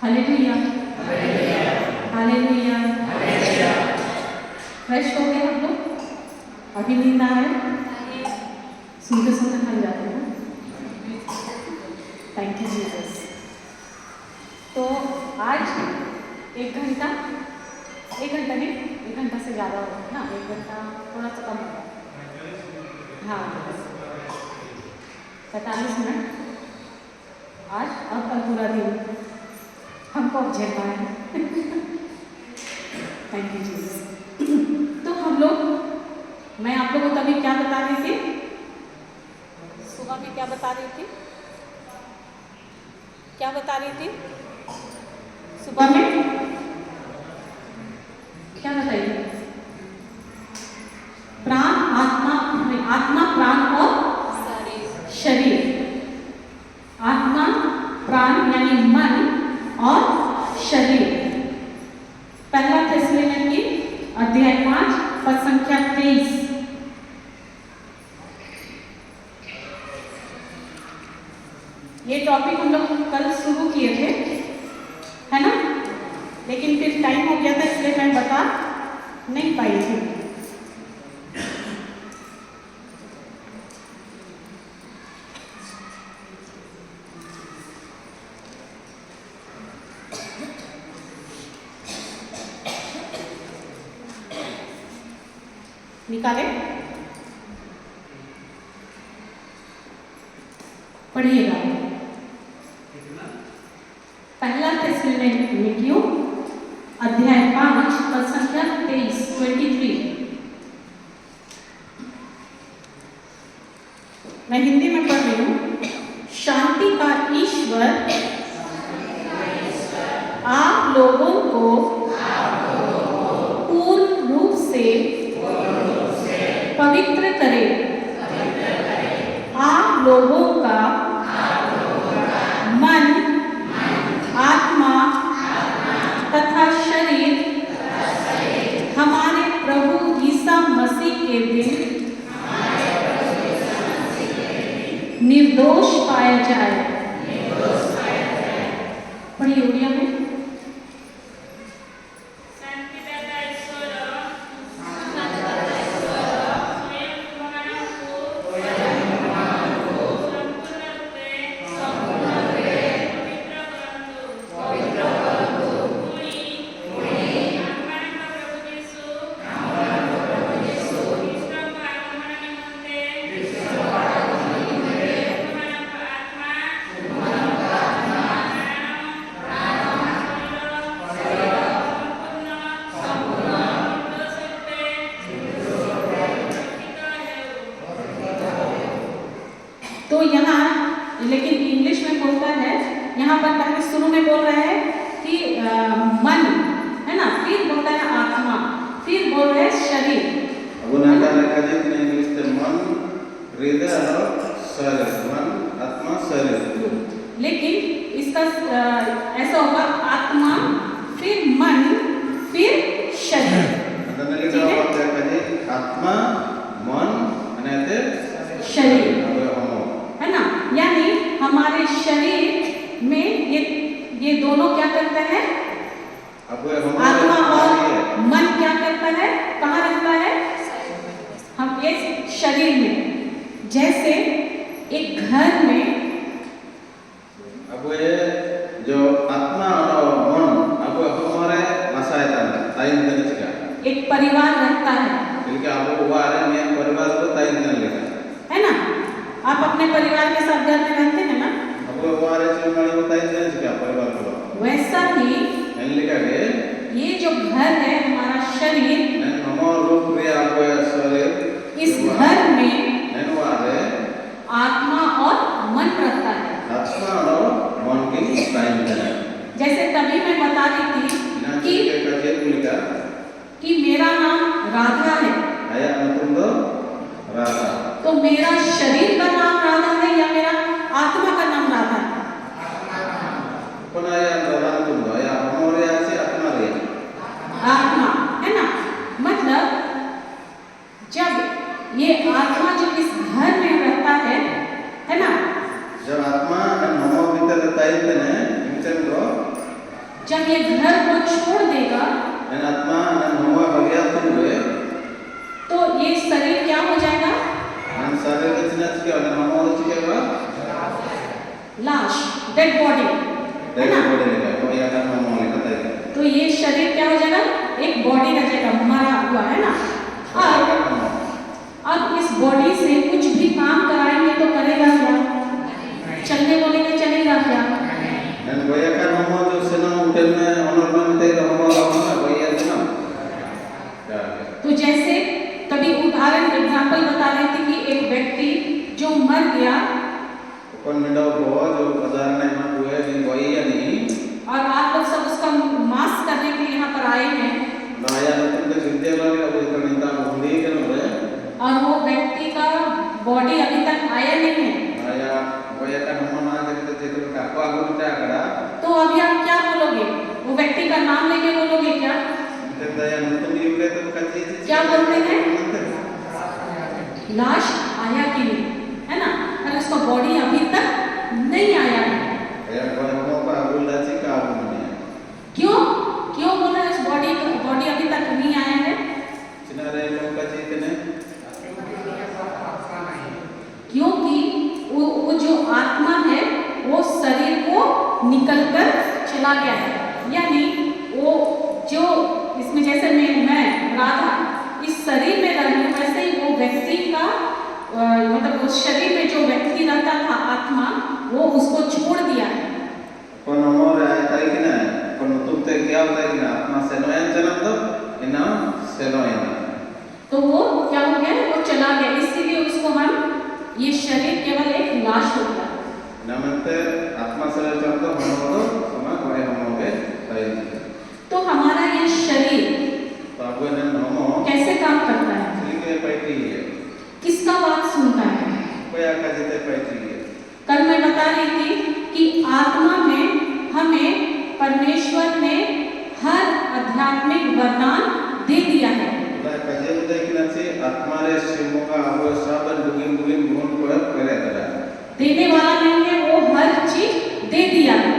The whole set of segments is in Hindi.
Hallelujah, hallelujah. फ्रेश हो गए हम लोग? अभी नींद आ रहा है? सुनते सुनते थक जाते हैं। Thank you Jesus. तो आज 1 घंटा नहीं, 1 घंटा से ज़्यादा हो गया ना, 1 घंटा थोड़ा सा कम होगा। हाँ, 45 मिनट आज और कल पूरा दिन हमको अब झेलना है। Thank you Jesus. तो हम लोग, मैं आप लोगों को तभी क्या बता रही थी, सुबह में क्या बता रही थी, सुबह में क्या बताइए? प्राण, आत्मा प्राण और शरीर। आत्मा प्राण यानी मन और शरीर। पहला थिस्सलुनीकि अध्याय 5 पद संख्या 23। ये टॉपिक हम लोग कल शुरू किए थे, है ना? लेकिन फिर टाइम हो गया था, इसलिए मैं बता नहीं पाई थी। निकाले, पढ़िएगा। पहला थिस्सलुनीकि अध्याय 5 पद संख्या 23। मैं हिंदी में पढ़ रही हूँ। शांति का ईश्वर आप लोगों को पूर्ण रूप से पवित्र करे। आप लोगों का मन, आत्मा तथा शरीर हमारे प्रभु ईसा मसीह के दिन निर्दोष पाया जाए। पढ़िए उड़िया में। तो यहाँ लेकिन इंग्लिश में बोलता है, यहाँ पर पहले शुरू में बोल रहा है कि मन, है ना, फिर बोलता है आत्मा, फिर बोल रहे हैं शरीर। मन, हृदय और शरीर, मन, आत्मा, शरीर। लेकिन इसका ऐसा होगा, आत्मा फिर मन फिर शरीर। आत्मा, मन, शरीर, है ना? यानी हमारे शरीर में ये दोनों क्या करते हैं? आत्मा और मन क्या करता है? कहाँ रहता है? हम ये शरीर में। जैसे एक घर में अब ये जो आत्मा और मन अब हमारे एक परिवार रहता है, परिवार को है ना? आप अपने परिवार के साथ घर में रहते हैं ना? वैसा ही ये जो घर है हमारा शरीर, इस घर में आत्मा और मन रहता है। जैसे तभी मैं बता रही थी कि मेरा नाम राधा है, तो मेरा शरीर का नाम राधा है या मेरा आत्मा का नाम राधा है? आत्मा, है ना? मतलब जब ये आत्मा जो इस घर में रहता है ना? जब आत्मा नमो भीतर रहता है जब ये घर को छोड़ देगा आत्मा हवा बगैर हुए तो ये शरीर क्या हो जाएगा? शरीर के लाश, डेड बॉडी, है ना? तो ये शरीर क्या हो जाएगा? एक बॉडी रह जाएगा, मरा हुआ, है ना? अब इस बॉडी से कुछ भी काम कराएंगे तो करेगा क्या? चलने बोलेंगे चलेगा क्या? तो जैसे कभी उदाहरण एग्जाम्पल बता रही थी कि एक व्यक्ति जो मर गया और आप लोग सब उसका मास करने के लिए यहाँ पर आए हैं और वो व्यक्ति का बॉडी अभी तक आया नहीं है, तो अभी आप क्या बोलोगे? वो व्यक्ति का नाम लेके बोलोगे क्या? क्या बोलते हैं? लाश आया कि नहीं, है ना? और उसका बॉडी अभी तक नहीं आया है। क्यों क्यों बोला इस बॉडी अभी तक नहीं आया है? क्योंकि वो जो आत्मा है वो शरीर को निकलकर चला गया है, यानी वो जो इसमें जैसे मैं राधा इस शरीर में रह रही हूँ, वैसे ही वो व्यक्ति का मतलब उस शरीर में जो व्यक्ति रहता था आत्मा, वो उसको छोड़ दिया है। तो वो क्या हो गया? वो चला गया, इसीलिए उसको हम ये शरीर केवल एक लाश हो गया। तो हमारा ये शरीर कैसे काम करता है? किसका बात सुनता है? कल मैं बता रही थी कि आत्मा में हमें परमेश्वर ने हर आध्यात्मिक वरदान दे दिया है। देने वाला नहीं है, वो हर चीज दे दिया है।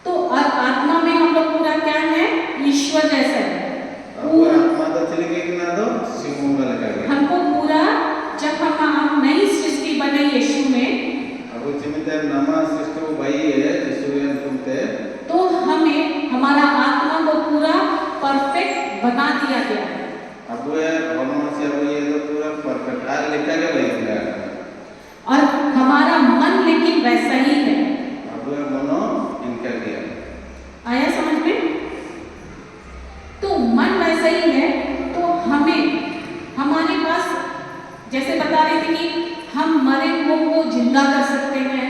तो आत्मा में हम लोग पूरा क्या है? ईश्वर जैसा है। हमको पूरा जब हम नई सृष्टि बने यीशु में, तो हमें हमारा आत्मा को पूरा परफेक्ट बना दिया गया है। और हमारा मन लेकिन वैसा ही है। आया समझ में? तो मन वैसा ही है, तो हमें हमारे पास जैसे बता रही थी कि हम मरे हुओं को जिंदा कर सकते हैं।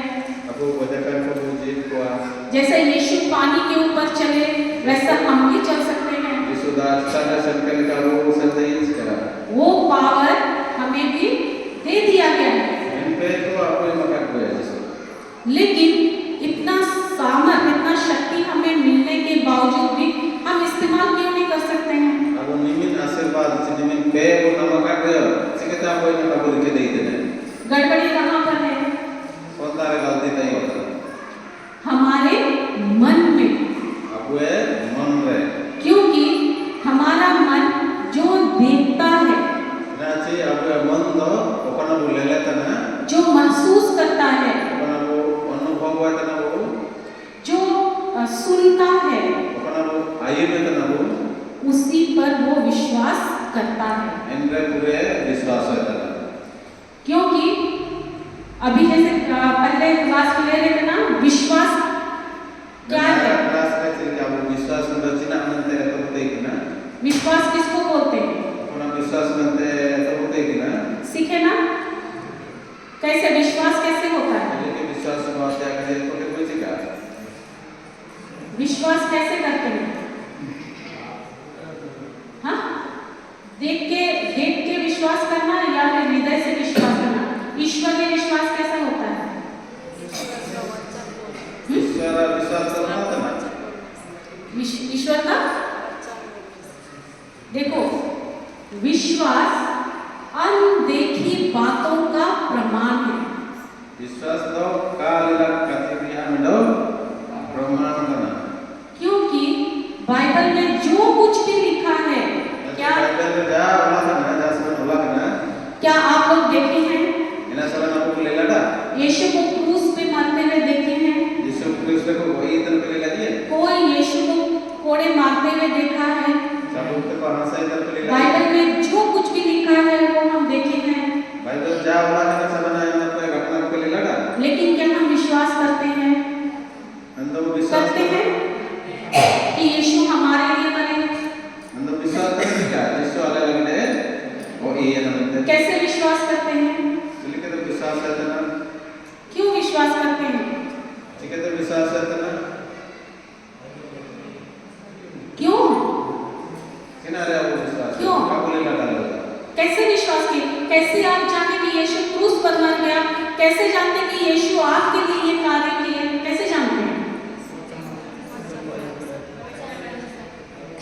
जैसे यीशु पानी के ऊपर चले वैसा हम भी चल सकते हैं। वो पावर हमें भी दे दिया गया है। लेकिन इतना सामर्थ, इतना शक्ति हमें मिलने के बावजूद भी हम इस्तेमाल क्यों नहीं कर सकते हैं? गड़बड़ी कहाँ पर है? हमारे मन में। क्योंकि हमारा मन जो देखता है, जो महसूस करता है, जो सुनता है, उसी पर वो विश्वास करता है। क्योंकि अभी जैसे पहले क्लास में ले रहे थे ना, विश्वास क्या है? विश्वास किसको बोलते हैं? सीखे ना कैसे विश्वास कैसे होता है? विश्वास कैसे करते हैं? हाँ, देख के विश्वास करना या फिर हृदय से विश्वास करना? ईश्वर में विश्वास कैसा होता है? ईश्वर का देखो, विश्वास अनदेखी बातों का प्रमाण है। विश्वास दो कालिला कतिरिया में दो प्रमाण करना क्योंकि बाइबल में जो कुछ भी लिखा है क्या बाइबल में जा बोला करना जा सब बोला करना क्या आप लोग देखे हैं इना साला ना को ले लड़ा यीशु को क्रूस पे मरते हुए देखे हैं यीशु क्रिस्त को वही तरह पे ले लगी कोई यीशु को कोड़े मारते हुए देखा है सब तो कहां से इधर पे ले लगी बाइबल में जो कुछ भी लिखा है वो हम देखे हैं बाइबल जा बोला करना सब ना इन पे घटना को ले लड़ा लेकिन क्या हम विश्वास करते हैं अंदर विश्वास करते हैं कि यीशु हमारे लिए मरे अंदर विश्वास करते क्या यीशु अलग अलग है वो ये ना कैसे विश्वास करते हैं इसलिए तो विश्वास है ना क्यों विश्वास करते हैं ठीक है तो विश्वास है ना क्यों किनारे आप विश्वास क्यों? क्या बोले लगा कैसे विश्वास किए कैसे आप जाने कि यीशु क्रूस पर मर गया कैसे जानते कि यीशु आपके लिए ये कार्य किए कैसे जानते हैं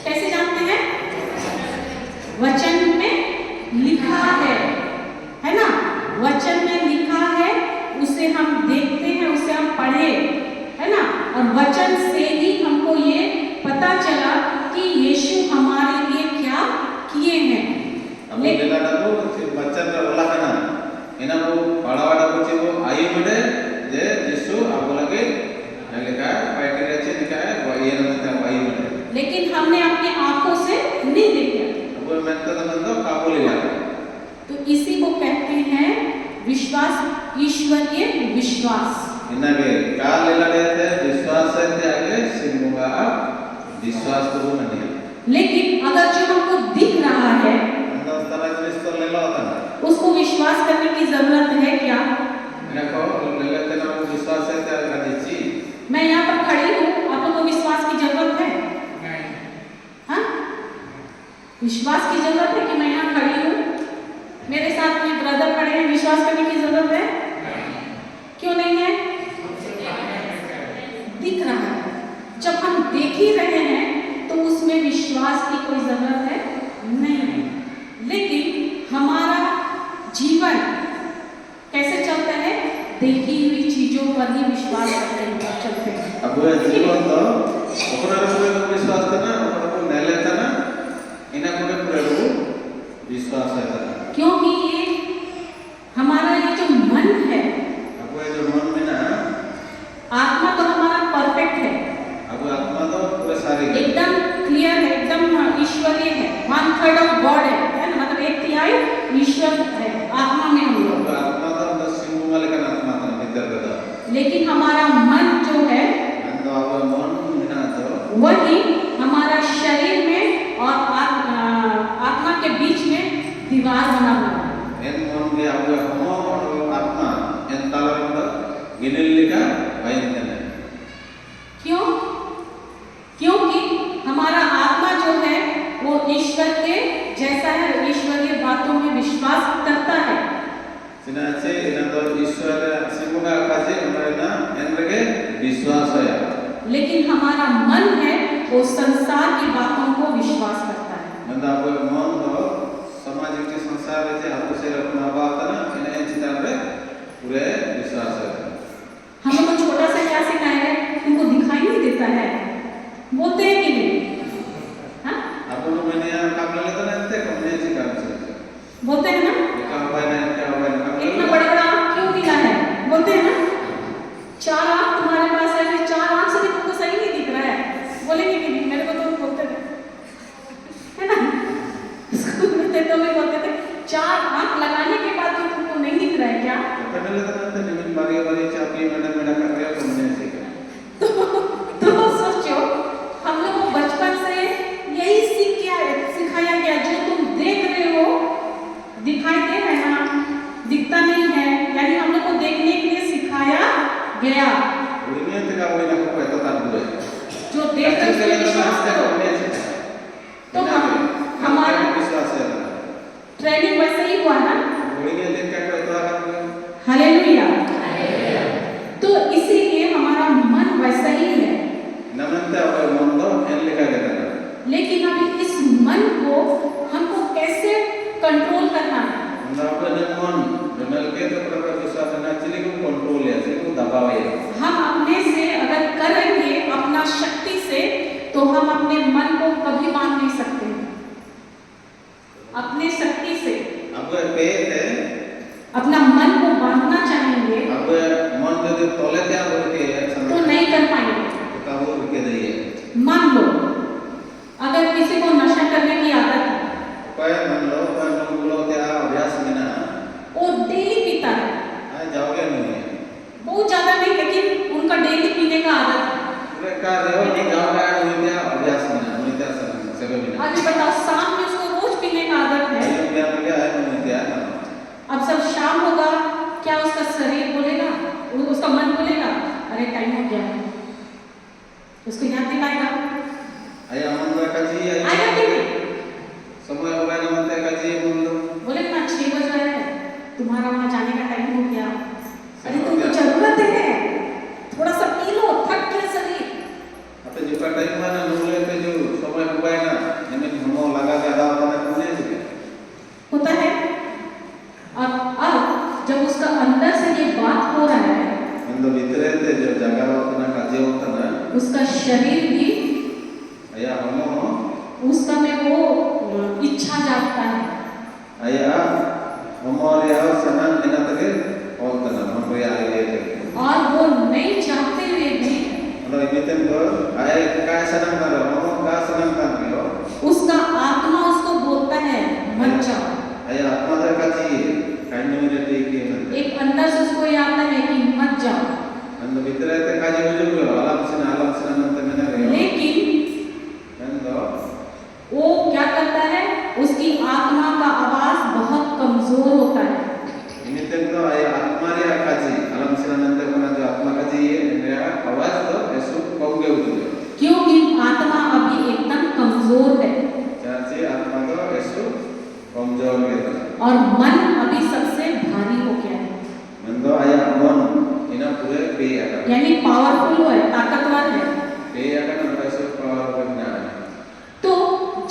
कैसे जानते हैं वचन में लिखा है ना वचन में लिखा है उसे हम देखते हैं उसे हम पढ़े है ना और वचन से ही हमको ये पता चला कि यीशु हमारे लिए क्या किए हैं अब लेला डालो बच्चा का बोला है ना इना वो बड़ा बड़ा बच्चे वो आई मडे जे यीशु आप लगे लिखा है पाइटी रचे लिखा है वो ये ना आई मडे लेकिन हमने अपने आंखों से नहीं देखा अब मैं तो बंदो काबू ले लगा तो इसी को कहते हैं विश्वास ईश्वरीय विश्वास इना के का लेला देते विश्वास है ते आगे सिमुगा विश्वास तो नहीं लेकिन अगर जो हमको दिख रहा है अंदर तरह जिस तो ले लो होता है उसको विश्वास करने की जरूरत है क्या देखो ले लेते ना विश्वास है ते आगे जी मैं यहाँ पर खड़ी हूँ आप लोगों को विश्वास की जरूरत है हाँ विश्वास की जरूरत है कि मैं यहाँ खड़ी हूँ मेरे साथ में ब्रदर खड़े हैं विश्वास करने की जरूरत है क्यों नहीं है दिख रहा है जब हम देख ही रहे हैं तो उसमें विश्वास की कोई जरूरत है नहीं है लेकिन हमारा जीवन कैसे चलता है देखी हुई चीजों पर ही विश्वास करते हैं चलते हैं अब जीवन तो ओकरा को विश्वास करना ओकरा को नहीं लेता ना इना को पूरा विश्वास है क्योंकि ये हमारा ये जो मन है अब ये जो मन में ना आत्मा तो हमारा परफेक्ट है अब आत्मा तो पूरा सारी एकदम क्लियर है एकदम ईश्वरीय है 1/3 ऑफ गॉड है ना मतलब 1/3 ईश्वर है आत्मा में हम लोग आत्मा तो बस सिंह वाले का आत्मा था भीतर का लेकिन हमारा मन जो है तो अब मन बिना तो वही हमारा शरीर में और आत्मा के बीच में दीवार बना हुआ है इन मन के अब हम और आत्मा इन ताला में गिनने का भयंकर है क्यों क्योंकि हमारा आत्मा जो है वो ईश्वर के जैसा है ईश्वरीय बातों में विश्वास करता है सिनाचे इन तो ईश्वर सिमुगा काजे हमारे ना इनके विश्वास है लेकिन हमारा मन है वो संसार की बातों को विश्वास करता है मतलब अब मन तो समाज के संसार से हम से अपना बात ना इन्हें चिंता में पूरे विश्वास है हमें तो छोटा सा क्या सिखाया है तुमको दिखाई नहीं देता है बोलते हैं कि नहीं हाँ आप लोग मैंने यहाँ काम ले लेते ना इतने कम नहीं सिखा सकते बोलते हैं ना क्या हुआ है ना क्या हुआ है ना इतना बड़ा बड़ा आँख क्यों मिला है बोलते हैं ना 4 आँख तुम्हारे पास है फिर 4 आँख से भी तुमको सही नहीं दिख रहा है बोलेंगे कि नहीं मेरे को तो बोलते थे है ना स्कूल में थे तो मैं बोलते थे 4 आँख लगाने के बाद भी तुमको नहीं दिख रहा है क्या पहले लेते ना निमित बारी बारी चापी मैडम मैडम कर रहे हो तुमने सीखा तो सोचो हम लोग को बचपन से यही सिखाया गया जो तुम देख रहे हो दिखाई दे रहा है ना दिखता नहीं है यानी हम लोग को देखने के लिए सिखाया गया दुनिया तक का वही ना को पता था बुरे जो देख कर उसमें विश्वास करो तो हमारा विश्वास है ट्रेनिंग वैसे ही हुआ ना दुनिया देख के कोई तो का हालेलुया तो इसीलिए हमारा मन वैसा ही है नमनता और मन तो एन लिखा गया था लेकिन अभी इस मन को हमको कैसे कंट्रोल करना है मतलब अपने मन जो मिल के तो प्रकार विश्वास ना चले को कंट्रोल तो हम अपने मन को कभी बांध नहीं सकते अपने शक्ति से। अब पे है अपना मन को बांधना चाहेंगे अब मन जो तोले क्या बोल के तो नहीं कर पाएंगे। तो का वो के दइए मान लो अगर किसी को नशा करने की आदत है, मान लो क्या अभ्यास में ना वो डेली पीता है, जाओगे नहीं बहुत ज्यादा नहीं लेकिन उनका डेली पीने का आदत है। अभ्यास में ना अभी बताओ शाम में उसको रोज पीने का आदत है। अब सब शाम होगा क्या उसका शरीर बोलेगा, उसका मन बोलेगा अरे टाइम हो गया, उसको याद दिलाएगा आएगा कि नहीं? समय हो गया ना मनते का जी बोले ना 6 बज रहे हैं तुम्हारा वहां जाने का टाइम हो गया, अरे तुमको जरूरत है थोड़ा सा पी लो, थक गया शरीर। अब जो का टाइम है ना लोग पे जो समय हो गया ना हमें हम लगा के आधा होता है होता है। अब जब उसका अंदर से ये बात हो रहा है अंदर भीतर थे जो जगह होता काजे होता ना उसका शरीर भी आया हम उसका में वो इच्छा जागता है आया हमारे यहाँ सनन बिना तके होता ना हम भी आए थे और वो नहीं चाहते हुए भी मतलब इतने तो आए का सनन करो हम का सनन करो उसका आत्मा उसको बोलता है मत जाओ। आया आत्मा तो का चाहिए काइंड में रहते कि एक अंदर से उसको ये आता है कि मत जाओ, अंदर भीतर रहते का जो जो आलम से नंतर मैंने रहे लेकिन वो क्या करता है उसकी आत्मा का आवाज बहुत कमजोर होता है। तो आत्मा रे काजी आलम से नंतर को जो आत्मा का चाहिए मेरा आवाज तो ऐसो कम गए उठे क्योंकि आत्मा अभी एकदम कमजोर है चाची आत्मा तो ऐसो कमजोर है और मन अभी सबसे भारी हो गया है। मन तो आया मन इना पूरे पे आका यानी पावरफुल है, ताकतवर है। पे आका ना ऐसो पावरफुल ना तो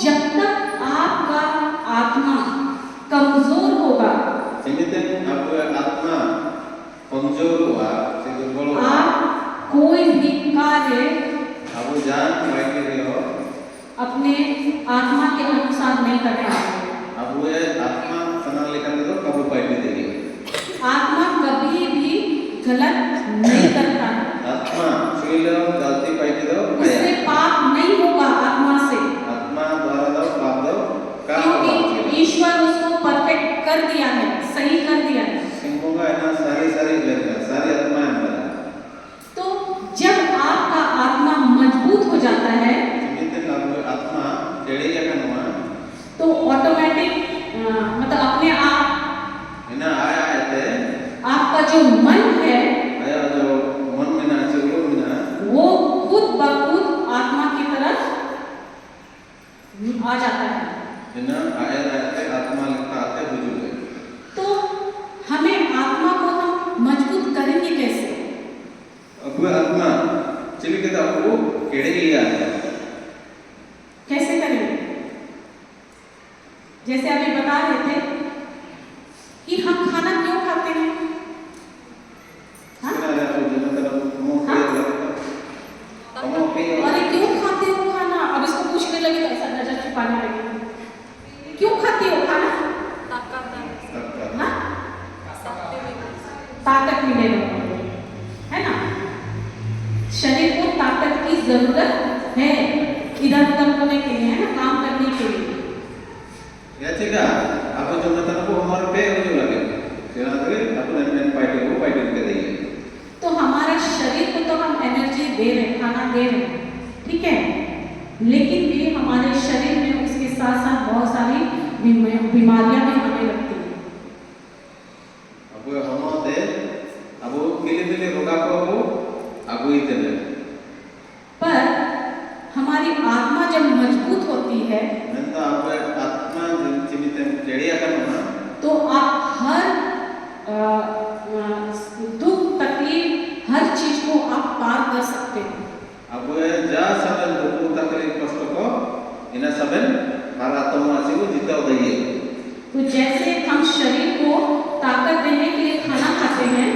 जब तक आपका आत्मा कमजोर होगा आत्मा कमजोर हुआ आप कोई भी कार्य अब जान बैठे हो अपने आत्मा के अनुसार नहीं कर पाएंगे। अब वो आत्मा सना लेकर तो कब बैठ देगी आत्मा कभी भी गलत नहीं करता है, आत्मा छुई लो गलती बैठ दो उससे पाप नहीं होगा आत्मा से, आत्मा द्वारा दो पाप दो का क्योंकि ईश्वर उसको परफेक्ट कर दिया है, सही कर दिया है। सिंहों का है ना सारी आत्मा है तो जब आपका आत्मा मजबूत हो जाता है आत्मा टेढ़ी जगह हुआ तो ऑटोमेटिक मतलब अपने आप है ना आया थे आपका जो मन है आया जो मन में ना चलो ना वो खुद ब खुद आत्मा की तरफ आ जाता है ना आया रहते आत्मा लगता आते बुजुर्ग तो हमें आत्मा को हम मजबूत करेंगे कैसे? अब आत्मा चलिए कहता आपको केड़े लिया है कैसे करेंगे? जैसे अभी बता रहे थे कि हम खाना क्यों खाते हैं? अरे क्यों खाते हो खाना? अब इसको पूछने लगे तो ऐसा नजर छुपाने लगे। क्यों खाते हो खाना? ताकत मिलेगा, है ना? शरीर को ताकत की जरूरत है इधर उधर होने के लिए, है ना, काम करने के लिए। याचिका आप जो मतलब को हमारे पे हो लगे तेरा तो अपने मेन पार्टी के देंगे तो हमारा शरीर को तो हम एनर्जी दे रहे, खाना दे रहे, ठीक है, लेकिन भी हमारे शरीर में उसके साथ साथ बहुत सारी बीमारियां भी आने लगती हैं। अब हम होते अब मिले रोगा को अब ही देते पर हमारी आत्मा जब मजबूत होती है तो आप आत्मा जीवित टेढ़ी करना तो आप हर दुख तकलीफ हर चीज को आप पार कर सकते हैं। अब जा सबन दुख तकलीफ कष्ट को इना सबन हमारा आत्मा से को जीता दइए। तो जैसे हम शरीर को ताकत देने के लिए खाना खाते हैं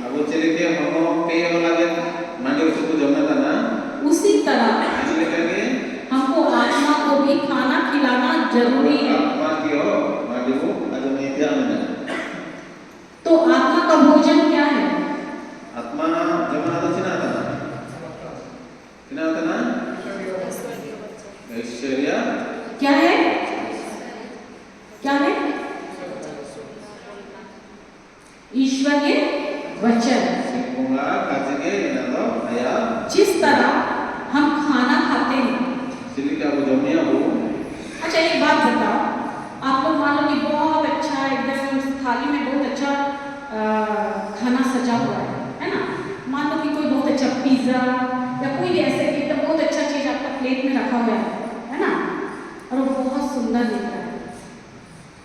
अब चले के हम पे लगे मांडे उसको जमना था ना उसी तरह इसलिए करके जरूरी है। आत्मा की हो मांडी को आज में क्या मिला तो आत्मा का भोजन क्या है? आत्मा जमा तो चिना था ना ऐश्वर्य क्या है? क्या है? ईश्वर के वचन। सिंगुला काजगे इनादो आया जिस तरह हम खाना खाते हैं, सिलिका वो जमिया वो अच्छा एक बात बताओ, आप लोग मान लो कि बहुत अच्छा एकदम थाली में बहुत अच्छा खाना सजा हुआ है ना? मान लो कि कोई बहुत अच्छा पिज्जा या कोई भी ऐसे एकदम बहुत अच्छा चीज आपका प्लेट में रखा हुआ है ना? और वो बहुत सुंदर दिख रहा है।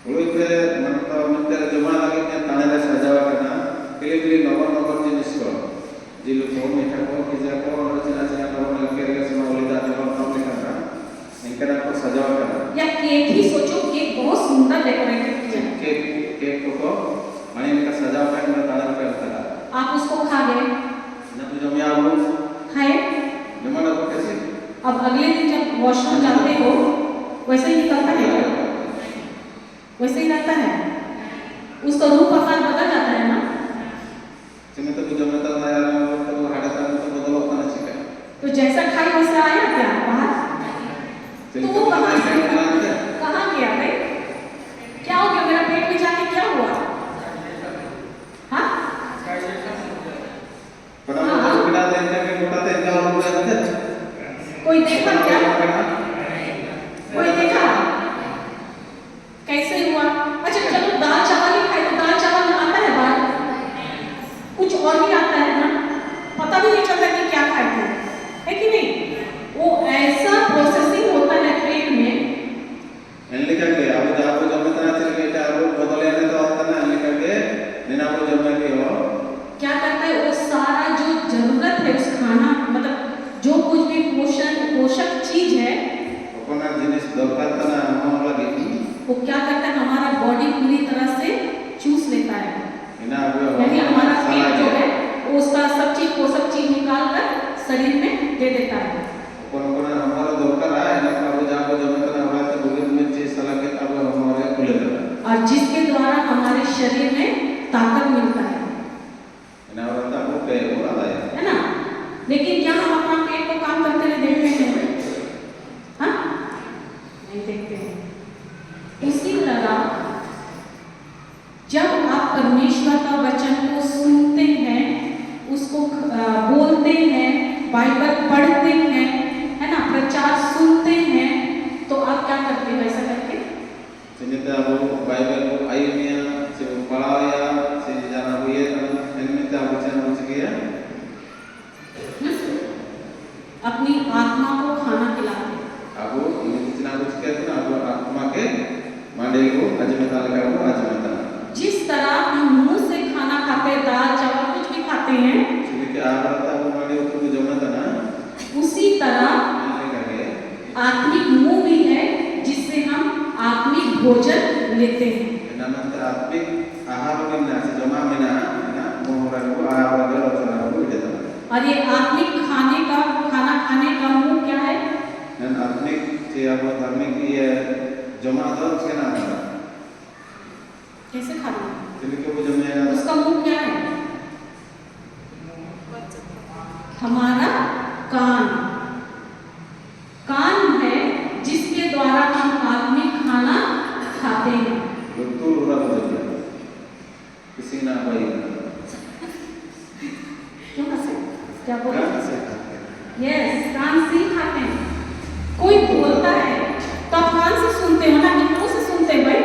वो इतने मतलब मित्र जमा लगे कि ताने रे सजावा करना के नवर जिनिस को जिलो को मीठा को पिज्जा को और चिना नवर लगे के समय ओलिदा नवर काम करना इनका को सजावा करना या केक ही सोचो, केक बहुत सुंदर डेकोरेटेड किया, केक को माने इनका सजावा करना ताने पे होता आप उसको खा गए ना तो जमिया वो खाए, जमा लगो कैसे अब अगले दिन जब वॉशरूम जाते हो वैसे ही निकलता है क्या? वैसे ही रहता है, उसका रूप आकार बदल जाता है ना? जिन्हें तो जमता था यार तो हाडा था तो बदल होता ना सीखा तो जैसा खाई वैसा आया क्या बाहर? तो वो कहाँ गया भाई? क्या हो गया मेरा पेट में जाके क्या हुआ? हाँ? कोई देखा क्या? कोई देखा? कैसे हुआ? अच्छा चलो दाल चावल ही खाए तो दाल चावल आता है बाहर, कुछ और भी आता है ना, पता भी नहीं चलता कि क्या खाए थे, है कि नहीं? वो ऐसा प्रोसेसिंग होता है पेट में। एनलिका के अब जब जमता ना चल के अब बदले ने तो होता ना एनलिका के नेना को जमने के हो क्या करता है वो सारा जो जरूरत है उस खाना मतलब जो कुछ भी पोषक चीज है अपना जिनिस दरकार तना हम लगे वो क्या करता है हमारा बॉडी पूरी तरह से चूस लेता है, इना अब यानी हमारा पेट जो है वो उसका सब चीज पोषक चीज निकाल कर शरीर में दे देता है। कोन हमारा दरकार है ना अब जब जमता ना होला तो बुगिन में चीज सला के तब हमारे खुले जाता और जिसके द्वारा हमारे शरीर में ताकत मिलता है, इना होता वो पे हो रहा है ना? लेकिन क्या हम अपना पेट को काम करते हुए देखते हैं? हाँ, नहीं देखते हैं। उसी तरह जब आप परमेश्वर का वचन को सुनते हैं, उसको बोलते हैं, बाइबल पढ़ते हैं, है ना, प्रचार सुनते हैं, तो आप क्या करते हो ऐसा करके? जिन्हें अब बाइबल को आई में से पढ़ाया से जाना हुए इनमें तो वचन हो चुकी है अपनी आत्मा को खाना खिलाते हैं। अब इतना कुछ कहते ना अब आत्मा के मांडे को अजमता लगा वो अजमता जिस तरह हम मुंह से खाना खाते हैं, दाल चावल कुछ भी खाते हैं, क्योंकि आहारता वो मांडे को जमता ना उसी तरह आत्मिक मुंह भी है जिससे हम आत्मिक भोजन लेते हैं। नमस्ते आत्मिक आहार में ना से जमा में ना मोहरा को आहार वगैरह चला को देता और ये आत्मिक खाना खाने का मुंह क्या है? आत्मिक से अब धार्मिक ये जमा तो उसके नाम है कैसे खाते हैं? जिनके वो जमे उसका मुंह क्या है? हमारा कान है जिसके द्वारा हम आत्मिक खाना खाते हैं। बिल्कुल उड़ा बदल किसी ना भाई क्यों हंसे? क्या बोल रहे हैं? हैं यस, कान से ही खाते हैं। कोई बोलता है तो आप कान से सुनते हो ना कि मुंह से सुनते हैं भाई?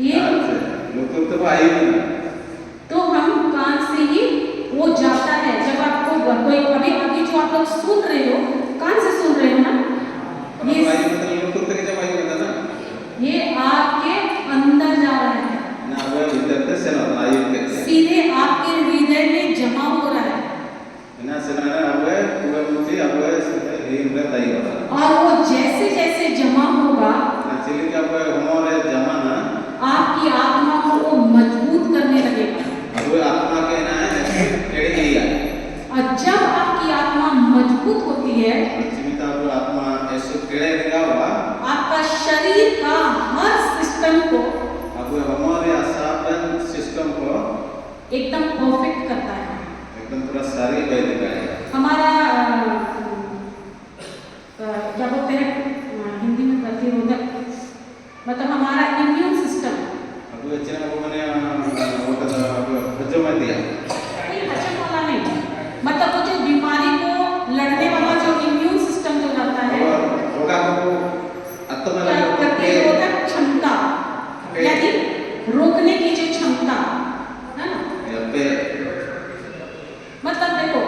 ये लोग तो भाई तो हम कान से ही वो जाता है। जब आपको कोई अभी जो आप लोग सुन रहे हो कान से सुन रहे हो ना, ये भाई मतलब लोग तो के भाई होता ना ये आपके अंदर जा रहा है ना वो भीतर से ना आयु के सीधे आपके हृदय में जमा हो रहा है ना से ना अब मुझे अब ये मेरा दाई होता और वो जैसे जैसे जमा होगा ना चलिए अब हमारे जमाना आपकी आत्मा को वो मजबूत करने लगेगा। अब वो आत्मा के ना टेढ़ी गई है और जब आपकी आत्मा मजबूत होती है, जीवित अब आत्मा ऐसे टेढ़े लगा हुआ आपका शरीर का हर सिस्टम को अब हमारे असाबन सिस्टम को एकदम परफेक्ट करता है। एकदम पूरा सारी बह दिखाएगा। हमारा क्या बोलते हैं हिंदी में प्रतिरोधक, मतलब हमारा इम्यून सिस्टम। अब ये चीज़ को मैंने वो तो अब हजम में दिया। नहीं, हजम वाला नहीं, मतलब वो जो बीमारी को लड़ने वाला जो इम्यून सिस्टम जो रहता है, होगा को आत्मा में प्रतिरोधक क्षमता, यानी रोकने की जो क्षमता है ना, पे मतलब देखो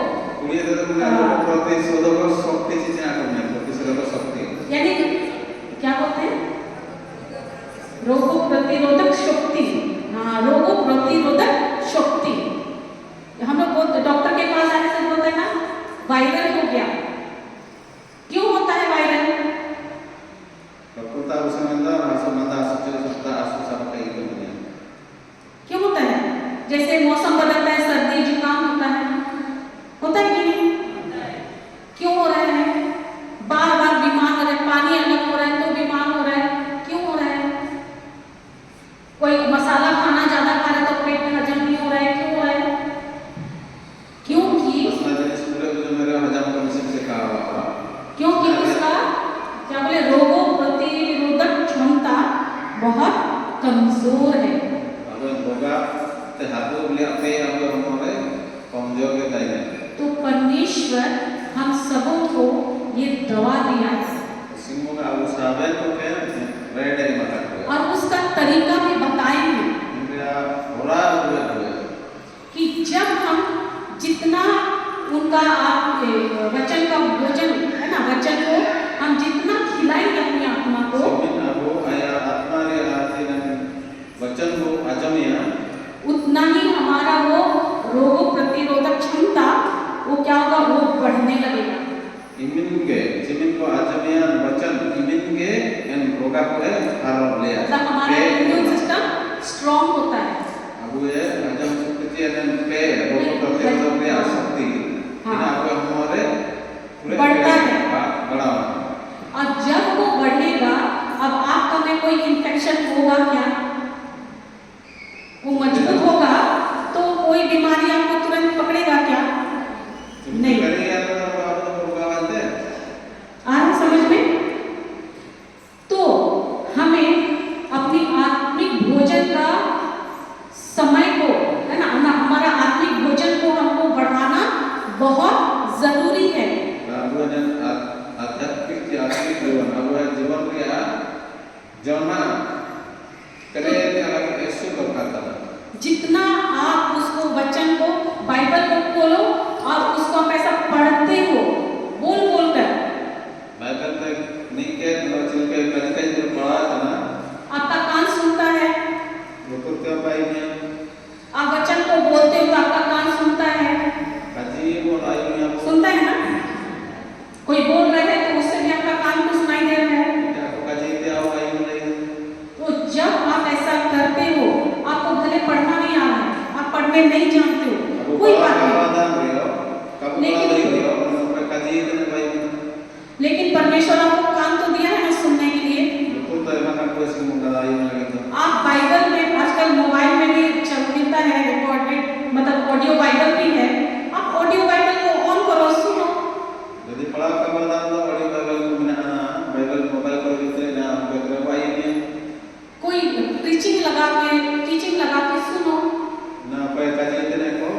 ये तो मैंने प्रतिशोधक शक्ति चीजें आकर में प्रतिशोधक शक्ति यानी क्या बोलते हैं, रोग प्रतिरोधक शक्ति। हाँ, रोग प्रतिरोधक शक्ति। हम लोग डॉक्टर के पास आने से बोलते हैं ना वायरल हो गया। क्यों होता है वायरल? प्रकृति उसमें आसुमंदा आसुचल सत्ता आसुसार का एक बने। क्यों होता है? जैसे मौसम बदलता है, सर्दी जुकाम होता है कि नहीं? क्यों हो रहा है? बार बार बीमार हो रहे हैं, पानी अलग हो रहा है तो बीमार हो रहा है। क्यों हो रहा है? कोई मसाला खाना ज्यादा खा रहा है तो पेट में हजम नहीं हो रहा है। क्यों हो रहा है? क्योंकि क्योंकि उसका क्या बोले रोगों प्रतिरोधक क्षमता बहुत कमजोर है। तो परमेश्वर हम सबों को ये दवा दिया है और उसका तरीका भी बताएंगे कि जब हम जितना उनका आपके वचन का भोजन है ना, वचन को हम जितना खिलाएंगे अपनी आत्मा को, उतना ही हमारा वो रोग प्रतिरोधक क्षमता वो क्या होगा, वो बढ़ने लगेगा। मतलब हमारा इम्यून सिस्टम स्ट्रॉन्ग होता है। अब ये हजम शक्ति पे रोग प्रतिरोधक शक्ति हमारे बढ़ता है, बड़ा और जब वो बढ़ेगा, अब आपका में कोई इन्फेक्शन होगा क्या? वो मजबूत होगा तो कोई बीमारी आपको तुरंत पकड़ेगा क्या? नहीं। आप समझ में? तो हमें अपनी आत्मिक भोजन का समय को है ना, हमारा आत्मिक भोजन को हमको बढ़ाना बहुत जरूरी है। आध्यात्मिक जीवन जितना आप उसको वचन को बाइबल को खोलो और उसको आप ऐसा पढ़ते हो बोल बोल कर, बाइबल में नहीं के कहीं पढ़ा था ना, आपका कान सुनता है। वो तो क्या भाई ने आप वचन को बोलते हो तो आपका कान सुनता है, सुनता है ना? कोई बोल रहे हैं तो उससे भी आपका कान को सुनाई दे रहा है। तो जब आप ऐसा करते हो, आपको भले पढ़ना नहीं आ रहा है, आप पढ़ने नहीं जानते हो, कोई बात नहीं, लेकिन परमेश्वर आपको कान तो दिया है ना सुनने के लिए। आप बाइबल में आजकल मोबाइल में भी मिलता है रिकॉर्डेड, मतलब ऑडियो बाइबल भी है। आप ऑडियो बाइबल को ऑन करो, सुनो। यदि पढ़ा का बता दो ऑडियो बाइबल को बनाना, बाइबल मोबाइल पर भी ना बेहतर भाई ने कोई टीचिंग लगा के सुनो ना, पैसा देने को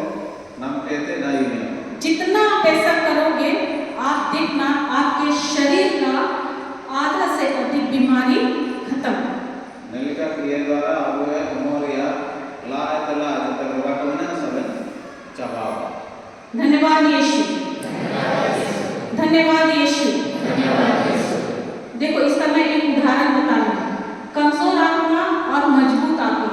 नाम कहते ना ही नहीं। जितना आप ऐसा करोगे, आप देखना आपके शरीर का आधा से अधिक बीमारी खत्म। नलिका क्रिया द्वारा अब है हमारे ला तला जब रोगा को ना सब चबाव। धन्यवाद यीशु, धन्यवाद यीशु। देखो इसका मैं एक उदाहरण बता रहा हूँ। कमजोर आत्मा और मजबूत आत्मा।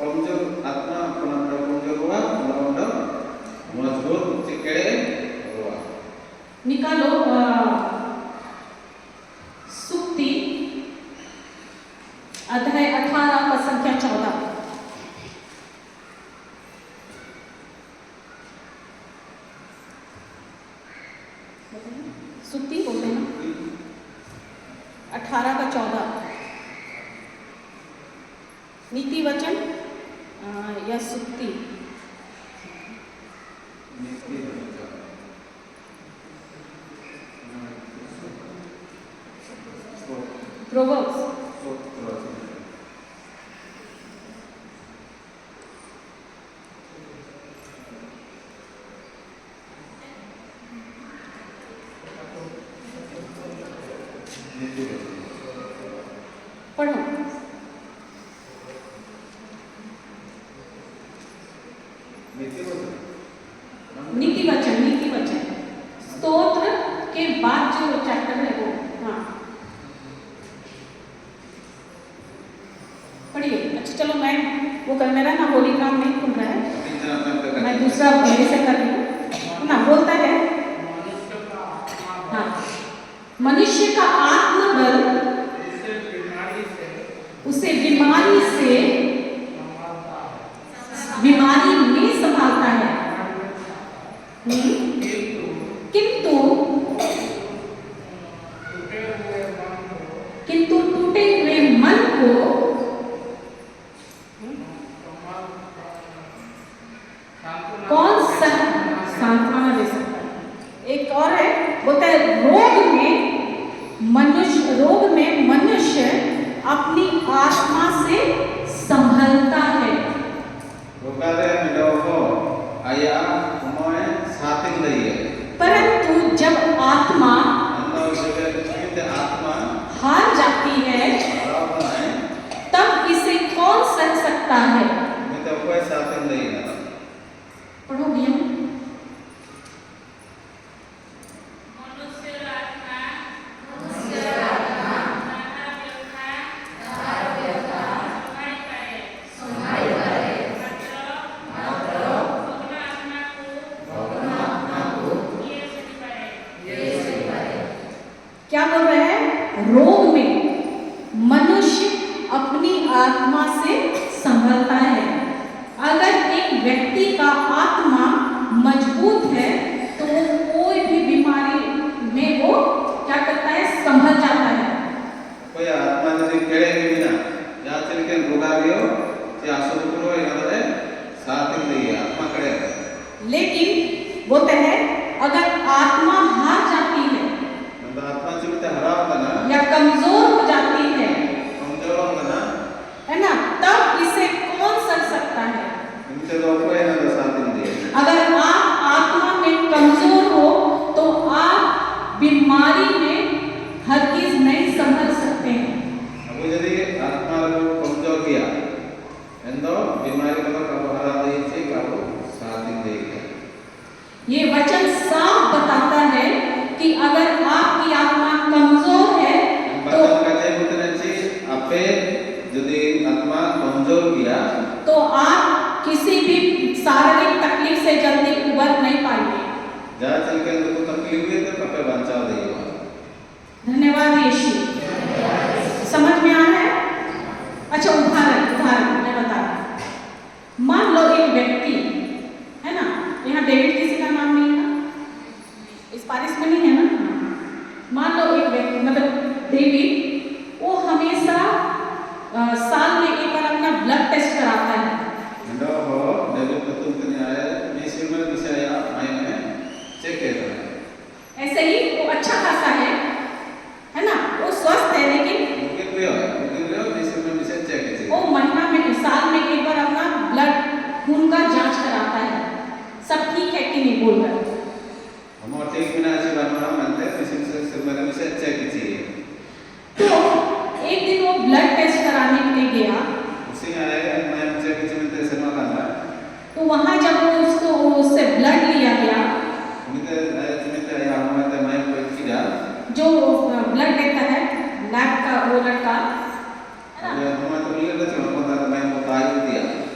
कमजोर आत्मा कमजोर हुआ, मजबूत चिकड़े हुआ। निकालो सुक्ति अध्याय 18 का संख्या 14। सुक्ति बोलते हैं ना, 18 का 14 नीति वचन या सुक्ति प्रोवर्ब्स पढ़ो। नीति वचन स्तोत्र के बाद जो चैप्टर है वो, हाँ पढ़िए। अच्छा चलो मैं वो कर, मेरा ना होली काम नहीं खुल रहा है, मैं दूसरा मेरे से कर रही हूँ ना। बोलता है हाँ, मनुष्य का आत्मबल उसे बीमारी में संभालता है, किंतु टूटे हुए मन को कौन सांत्वना दे सकता है। एक और है, बोलता है रोग में मनुष्य अपनी आत्मा से संभलता है। परंतु जब आत्मा हार जाती है तब इसे कौन सह सकता है। पढ़ोगी हम। क्या बोल रहे हैं? रोग में मनुष्य अपनी आत्मा से संभलता है। अगर एक व्यक्ति का आत्मा मजबूत है तो वो कोई भी बीमारी में वो क्या करता है, संभल जाता है। कोई आत्मा यदि केड़े भी ना या चलके रोगा गयो कि आसुर करो याद है साथ ही नहीं आत्मा करे। लेकिन बोलते हैं अगर आत्मा हार जाती है मतलब आत्मा चलते हरा होता ना या कमजोर हो जाती है है ना, तब इसे कौन सह सकता है। इनसे तो कोई ना तो साथ ही नहीं। अगर आप आत्मा में कमजोर हो तो आप बीमारी में हरगिज नहीं संभल सकते हैं। अब यदि आत्मा को कमजोर किया एंदो बीमारी को कब हरा दे छे कब साथ ही देगा। ये वचन साफ बताता है कि अगर आपकी आत्मा कमजोर है तो आपे यदि आत्मा कमजोर किया तो आप किसी भी शारीरिक तकलीफ से जल्दी उबर नहीं पाएंगे। जहाँ चलकर तो तकलीफ हुई तो कपे बचाव देगा। धन्यवाद यीशु। समझ में आ रहा है? अच्छा उदाहरण मैं बता रहा हूँ। मान लो एक व्यक्ति है ना, यहाँ डेविड किसी का नाम नहीं है, इस पारिस में नहीं है ना। मान लो एक व्यक्ति मतलब डेविड, वो हमेशा साल में एक बार अपना ब्लड टेस्ट कराता है। ऐसे ही वो अच्छा खासा है ना, वो स्वस्थ है, लेकिन वो महीना में साल में एक बार अपना ब्लड खून का जांच कराता है, सब ठीक है कि नहीं बोलकर। तो एक दिन वो ब्लड टेस्ट कराने के लिए गया, तो वहाँ जब वो उससे ब्लड लिया गया, जो ब्लड लेता है लैब का वो लड़का,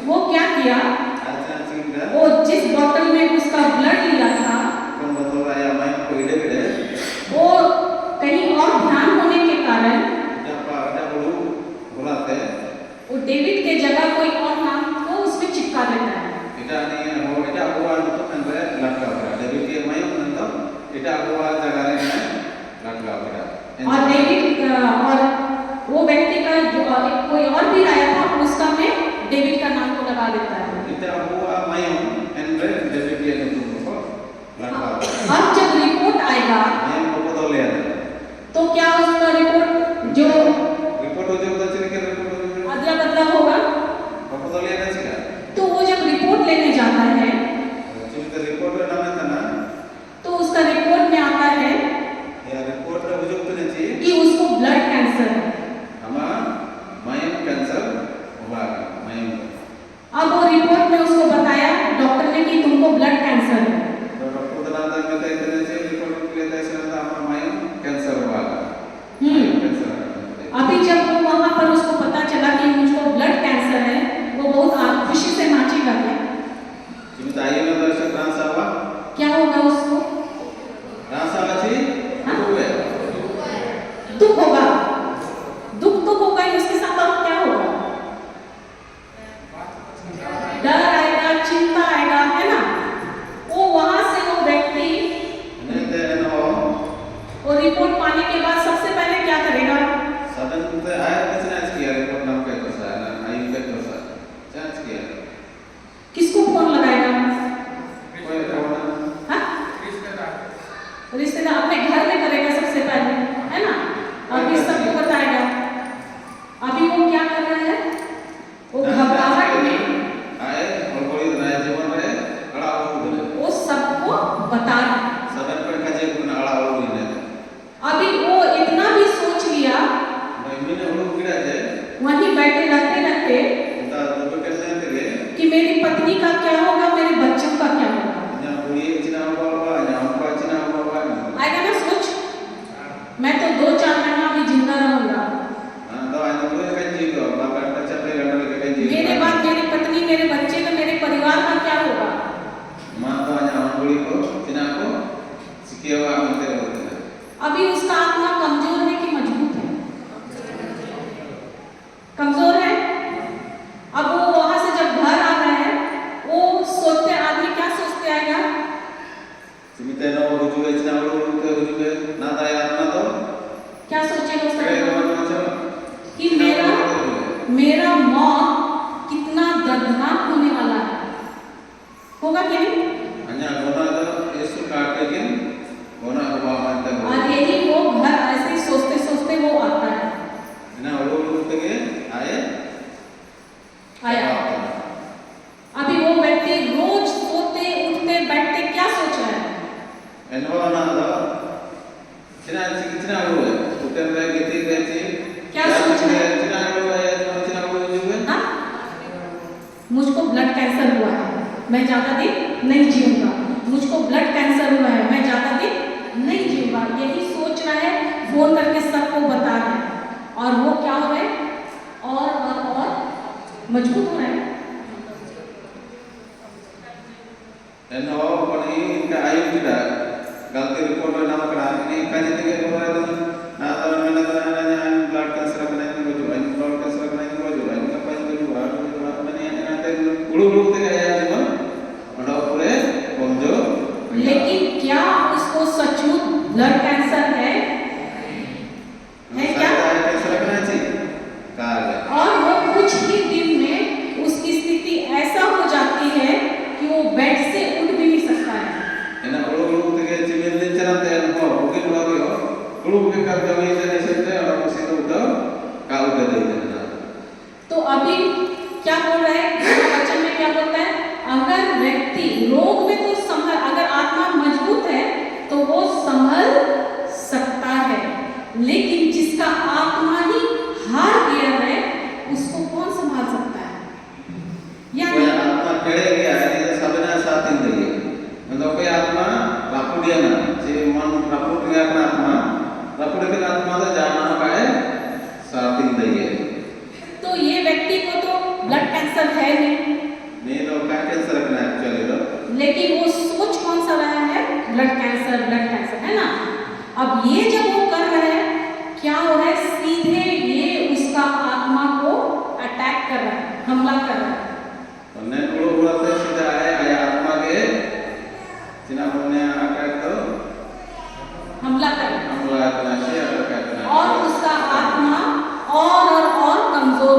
वो क्या किया, वो जिस बॉटल में उसका ब्लड लिया था वो कहीं और ध्यान होने के कारण वो डेविड के जगह कोई और नाम को उसमें चिपका देता है। और डेविड और कोई और भी आया था, उसका मैं डेविड का नाम को लगा देता है। Kita buat mayom, Andre David dia itu kok. Langkah. अब जब रिपोर्ट आएगा Mayom kok betul ya. तो क्या उसका रिपोर्ट जो Report itu kita cerita report itu. अदला बदला होगा, Kok betul ya sih kan? तो वो जब रिपोर्ट लेने जाता है Cerita report itu namanya tanah. तो उसका रिपोर्ट में आता है Ya report itu ujuk tuh nanti. कि उसको ब्लड कैंसर है। Ama mayom cancer, obat mayom. अब वो रिपोर्ट में उसको बताया डॉक्टर ने कि तुमको ब्लड कैंसर है। Dokter ternyata kita itu nanti report kita ternyata ama mayom cancer obat. Cancer. अभी जब वो वहाँ पर उसको पता चला कि मुझको ब्लड कैंसर है, वो बहुत खुशी से नाचेगा। Cerita ayo nggak rasa apa? क्या होगा उसको? Rasa apa sih? दुख होगा, दुख तो होगा ही, उसके साथ और क्या होगा? डर आएगा, चिंता आएगा, है ना? वो वहां से वो व्यक्ति वो रिपोर्ट पाने के बाद सबसे पहले क्या करेगा? किसको फोन लगाएगा? रिश्तेदार अपने घर में करेगा सबसे पहले, है ना? अभी सबको बताएगा। अभी वो क्या कर रहा है? वो घबराहट में वो सबको बता रहा है। अभी वो इतना भी सोच लिया, वहीं बैठे रहते रहते कि मेरी पत्नी का क्या होगा, मेरे बच्चों का क्या होगा। आएगा ना सोच, मैं तो 2-4 महीना अभी जिंदा रहूंगा, मेरे बाद मेरी पत्नी, मेरे बच्चे का, मेरे परिवार का क्या होगा। अभी उसका आत्मा कमजोर है कि मजबूत है? कमजोर है। अब वो वहां से जब घर आ रहे हैं, वो सोचते, आदमी क्या सोचते आएगा? क्या सोचेगा उसका कि मेरा मौत कितना दर्दनाक होने वाला है, होगा कि नहीं? और यही वो घर ऐसे ही सोचते सोचते वो आता है, आया। अभी वो व्यक्ति रोज सोते उठते बैठते क्या सोच रहा है? क्या सोच रहा है? मुझको ब्लड कैंसर हुआ है, मैं ज्यादा दिन नहीं जीऊंगा। मुझको ब्लड कैंसर हुआ है, मैं ज्यादा दिन नहीं जीऊंगा। यही सोच रहा है, फोन करके सबको बता रहा है, और वो क्या हो रहा है? और मजबूत हो रहा है। Ganti report nama kerana ini kan jadi kita boleh tu, nah kalau mana blood cancer kena itu juga, blood cancer kena itu juga, ini apa itu juga, mana yang nanti ulu tu kayak apa, mana boleh konjo. लेकिन क्या उसको सचमुच ब्लड कैंसर है क्या? कैंसर कना ची, कहा। और वो कुछ ही दिन में उसकी स्थिति ऐसा हो जाती है कि वो बेड से उठ भी नहीं सकता है। Enak ulu tu kayak cimil lenceran tu yang kau, mungkin lagi oh, ulu kita kami jadi sesuatu orang mesti tu kau udah dari sana. तो अभी क्या बोल रहा है वचन में? क्या बोलता है? अगर व्यक्ति रोग में तो संभल, अगर आत्मा मजबूत है तो वो संभल सकता है, लेकिन जिसका आत्मा ही हार गया है उसको कौन संभाल सकता है? यानी आत्मा टेढ़े गया है, ये सबने साथ ही दिए। मतलब कोई आत्मा रापू दिया ना, जे मन रापू दिया अपना आत्मा तो जाना का है साथ ही दिए। तो ये व्यक्ति को तो ब्लड कैंसर है नहीं तो क्या कैंसर रखना है चले तो, लेकिन वो सोच कौन सा रहा है? ब्लड कैंसर है ना। अब ये जब वो कर रहे हैं, क्या हो रहा है? सीधे ये उसका आत्मा को अटैक कर रहा है, हमला कर रहा है। उन्हें उड़ा तो सीधा आया आत्मा के जिन्हें हमने अटैक तो हमला करना से और उसका आत्मा और कमजोर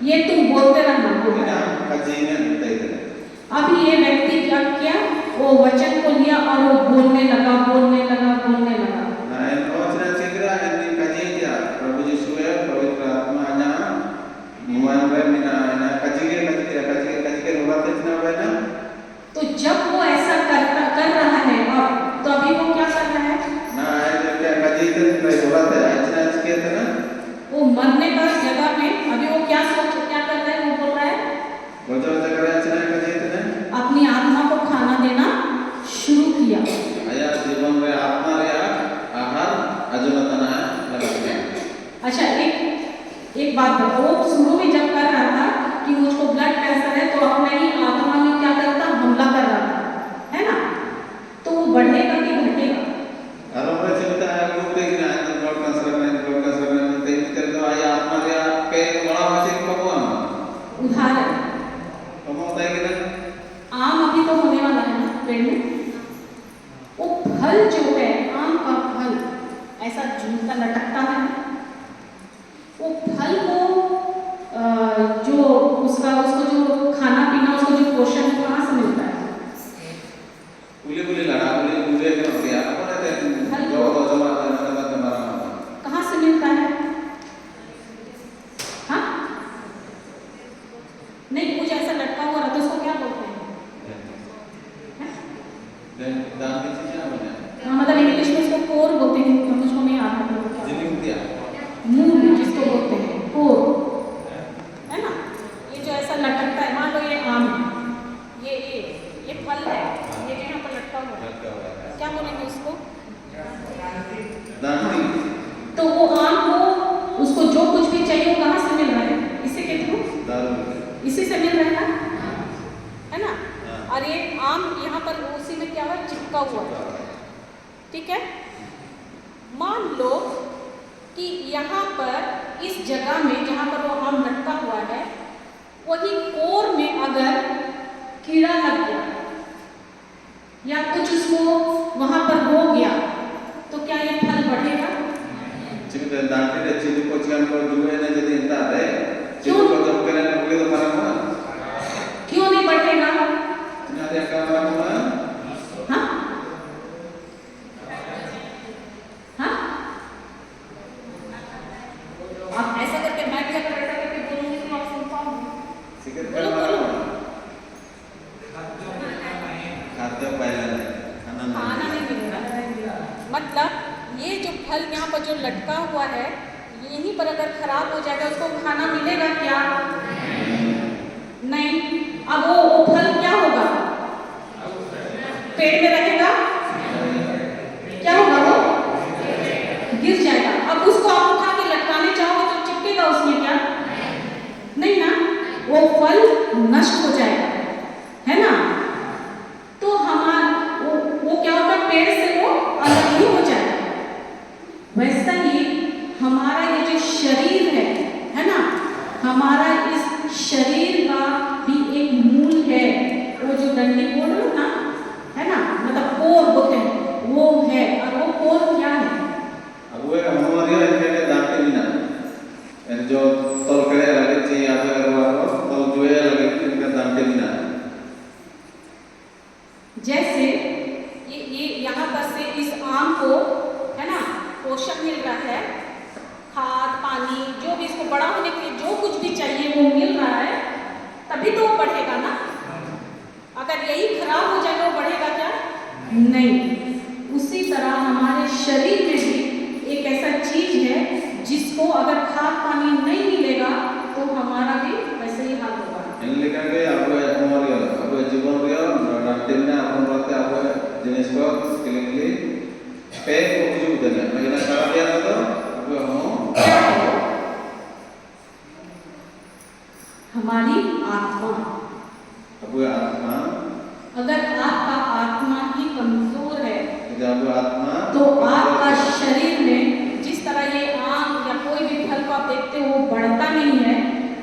ये तुम बोलते रहना बोलते ina रहना। kajinya kita itu. अब ये व्यक्ति क्या किया, वो वचन को लिया और वो बोलने लगा बोलने लगा बोलने लगा। Nah, yang kau cerita segera yang dikaji aja. Prabu Yesus ya, pawitra atmanya, muan bermina, na kaji ke luar tercina berna. तो जब वो ऐसा कर रहा है और तो अभी वो क्या कर रहा है, Nah, yang kaji itu luar tercina sekian tu na. वो मरने का जगह में अभी वो क्या कर रहा है, वो बोल रहा है Bocor sekarang cerita kaji itu na. अपनी आत्मा को खाना देना शुरू किया। Ayat जीवन में आत्मा या आहार अजुनतना लगा। अच्छा, एक बात बताओ, वो शुरू में जब कर रहा था कि मुझको ब्लड प्रेशर है, तो अपने ही आत्मा में क्या करता, हमला कर रहा था, है ना? तो वो बढ़ेगा कि घटेगा? Kalau mereka cerita yang bukti ni, ada blood cancer ni, tapi itu ayat आत्मा या पे बड़ा macam kawan. उदाहरण, Kamu tahu kita? आम अभी तो होने वाला है ना पेड़ में, वो फल जो है, आम का फल ऐसा झूलता लटकता है, वो फल को जो उसको जो खाना पीना, उसको जो पोषण कहाँ से मिलता है? Uli lada, uli kan dia. Apa nanti? Jawab ada. कहाँ से मिलता है? हाँ? नहीं, कुछ ऐसा लटका हुआ रहता है, उसको क्या बोलते हैं? Dan bisnisnya apa ni? मतलब इंग्लिश में इसको कोर बोलते हैं, मुझको नहीं आता है। Jenis dia. मूल जिसको बोलते हैं, कोर, है ना? ये जो ऐसा लटकता है, मान लो ये आम है, ये फल है, ये जो यहाँ पर लटका हुआ है, क्या बोलेंगे उसको? Danti. तो वो आम को, उसको जो कुछ भी चाहिए वो कहाँ से मिल रहा है? इससे के थ्रू, Daru. इसी से मिल रहा है ना? और ये आम यहाँ पर उसी में क्या हुआ, चिपका हुआ है, ठीक है? मान लो कि यहाँ पर इस जगह में जहाँ पर वो आम लटका हुआ है, वही कोर में अगर कीड़ा लग गया या कुछ उसको वहाँ पर हो गया, तो क्या ये फल बढ़ेगा? Cerita danti dia cidu kocian kau dua ni jadi entar deh. Cidu क्यों? kau jauh kalian nak boleh tu mana? क्यों नहीं बढ़ेगा? Nanti akan mana? हाँ? हाँ? आप ऐसा करके, मैं भी अगर ऐसा करके बोलूँगी तो आप सुन पाओगे? Sikit बोलो kan बोलो। mana? Kata payah ni. खाना नहीं मिलेगा। मतलब ये जो फल यहाँ पर जो लटका हुआ है, यहीं पर अगर खराब हो जाएगा, उसको खाना मिलेगा क्या? नहीं। अब वो फल क्या होगा? पेड़ में रहेगा? क्या होगा वो? गिर जाएगा। अब उसको आप उठा के लटकाने चाहोगे तो चिपकेगा उसमें क्या? नहीं ना, वो फल नष्ट हो जाएगा, है ना? तो वो क्या होगा, पेड़ से वो अलग ही हो जाएगा। वैसा ही हमारा ये जो शरीर है ना, हमारा इस शरीर का भी एक मूल है, वो जो डंडी बोल रहे हो ना, है ना, मतलब कोर बोलते हैं, वो है। और वो कोर क्या है? Aku yang mau dia ini danti ni na. Yang jo tol kaya lagi cie apa yang baru tol jual lagi ini danti ni na. जैसे ये यहाँ पर से इस आम को, है ना, पोषण मिल रहा है, खाद पानी जो भी इसको बड़ा होने के लिए जो कुछ भी चाहिए वो मिल रहा है, तभी तो वो बढ़ेगा ना। अगर यही खराब हो जाएगा, वो बढ़ेगा क्या? नहीं। उसी तरह हमारे शरीर में भी एक ऐसा चीज है जिसको अगर खाद पानी नहीं मिलेगा तो हमारा भी वैसे ही हाल होगा। Ini lekan ke apa yang mau dia, apa yang jiwa dia, danti ni apa berarti apa jenis kau kili-kili. Pe kau juga ni. Macam cara dia tu, apa yang mau? हमारी आत्मा, Apa yang atma? अगर आपका आत्मा ही कमजोर है Jadi apa atma? तो आपका शरीर में जिस तरह ये आम या कोई भी फल को आप देखते हो वो बढ़ता नहीं है,